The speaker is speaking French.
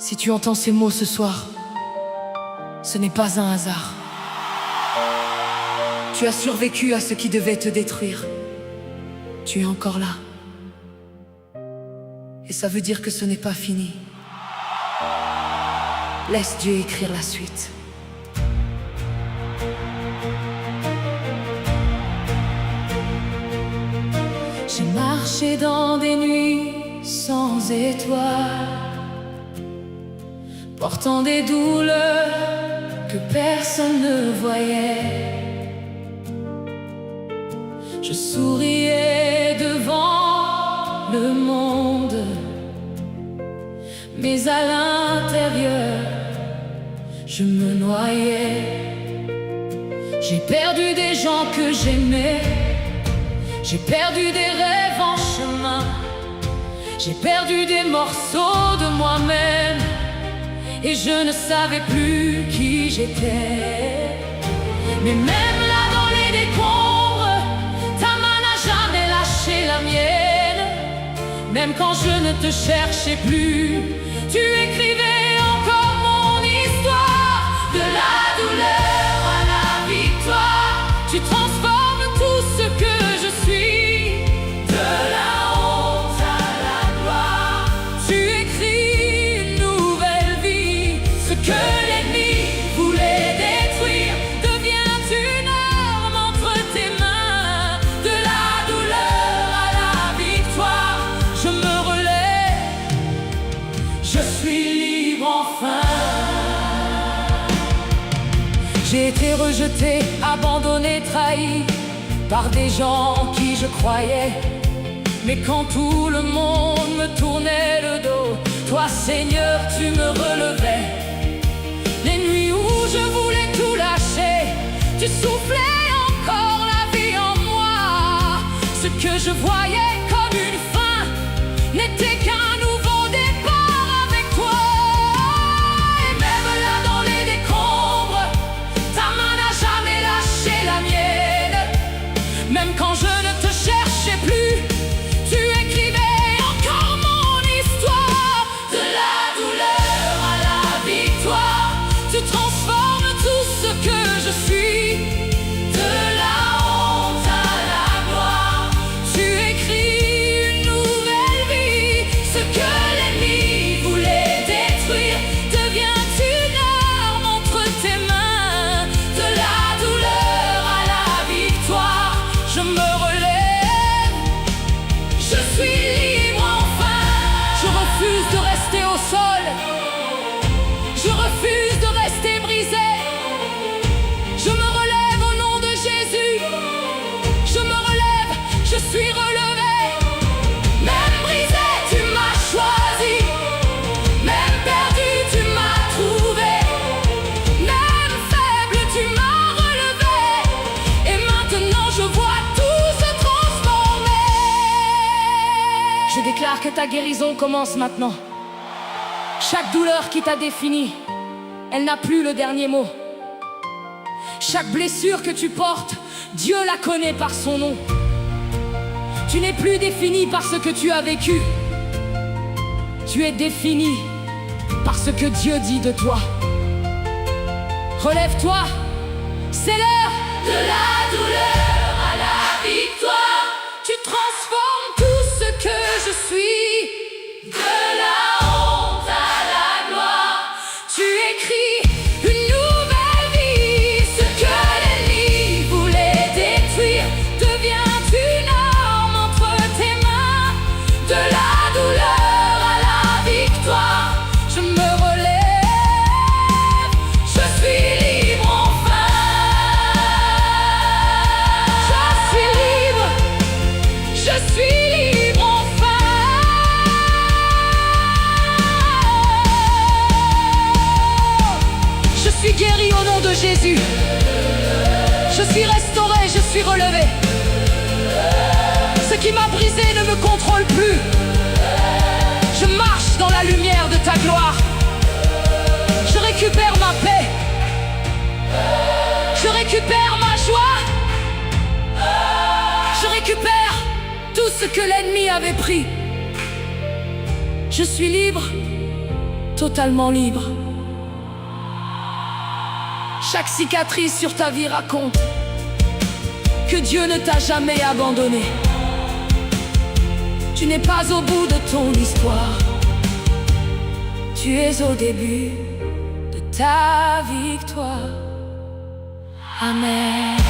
Si tu entends ces mots ce soir, ce n'est pas un hasard. Tu as survécu à ce qui devait te détruire. Tu es encore là. Et ça veut dire que ce n'est pas fini. Laisse Dieu écrire la suite. J'ai marché dans des nuits sans étoiles, portant des douleurs que personne ne voyait. Je souriais devant le monde, mais à l'intérieur, je me noyais. J'ai perdu des gens que j'aimais, j'ai perdu des rêves en chemin, j'ai perdu des morceaux de moi-même, et je ne savais plus qui j'étais. Mais même là dans les décombres, ta main n'a jamais lâché la mienne. Même quand je ne te cherchais plus, tu écrivais encore mon histoire. De la douleur à la victoire, tu transformes tout ce que je suis. De la honte à la gloire, tu écris une nouvelle vie. Ce que l'ennemi voulait détruire devient une arme entre tes mains. De la douleur à la victoire, je me relève, je suis libre enfin. J'ai été rejeté, abandonné, trahi par des gens en qui je croyais. Mais quand tout le monde me tournait le dos, toi Seigneur, tu me relevais. Les nuits où je voulais tout lâcher, tu soufflais encore la vie en moi. Ce que je voyais comme une fin n'était qu'un nouveau départ avec toi. Et même là dans les décombres, ta main n'a jamais lâché la mienne. Même quand je ne te cherchais plus, tu écrivais encore mon histoire. De la douleur à la victoire, tu transformes tout ce que je suis. De la honte à la gloire, tu écris une nouvelle vie. Ce que l'ennemi voulait détruire devient une arme entre tes mains. De la douleur à la victoire, je me relève, je suis libre enfin. Je refuse de rester au sol, je refuse de rester brisé. Je me relève au nom de Jésus, je me relève, je suis relevé. Même brisé, tu m'as choisi, même perdu, tu m'as trouvé, même faible, tu m'as relevé. Et maintenant je vois tout se transformer. Je déclare que ta guérison commence maintenant. Chaque douleur qui t'a défini, elle n'a plus le dernier mot. Chaque blessure que tu portes, Dieu la connaît par son nom. Tu n'es plus défini par ce que tu as vécu. Tu es défini par ce que Dieu dit de toi. Relève-toi, c'est l'heure. De la douleur à la victoire, tu transformes tout ce que je suis. De la honte à la gloire, tu écris une nouvelle vie. Ce que l'ennemi voulait détruire devient une arme entre tes mains. De la douleur à la victoire, je me relève, je suis libre enfin. Je suis libre, je suis libre enfin. Je suis guéri au nom de Jésus. Je suis restauré, je suis relevé. Ce qui m'a brisé ne me contrôle plus. Je marche dans la lumière de ta gloire. Je récupère ma paix. Je récupère ma joie. Je récupère tout ce que l'ennemi avait pris. Je suis libre, totalement libre. Chaque cicatrice sur ta vie raconte que Dieu ne t'a jamais abandonné. Tu n'es pas au bout de ton histoire, tu es au début de ta victoire. Amen.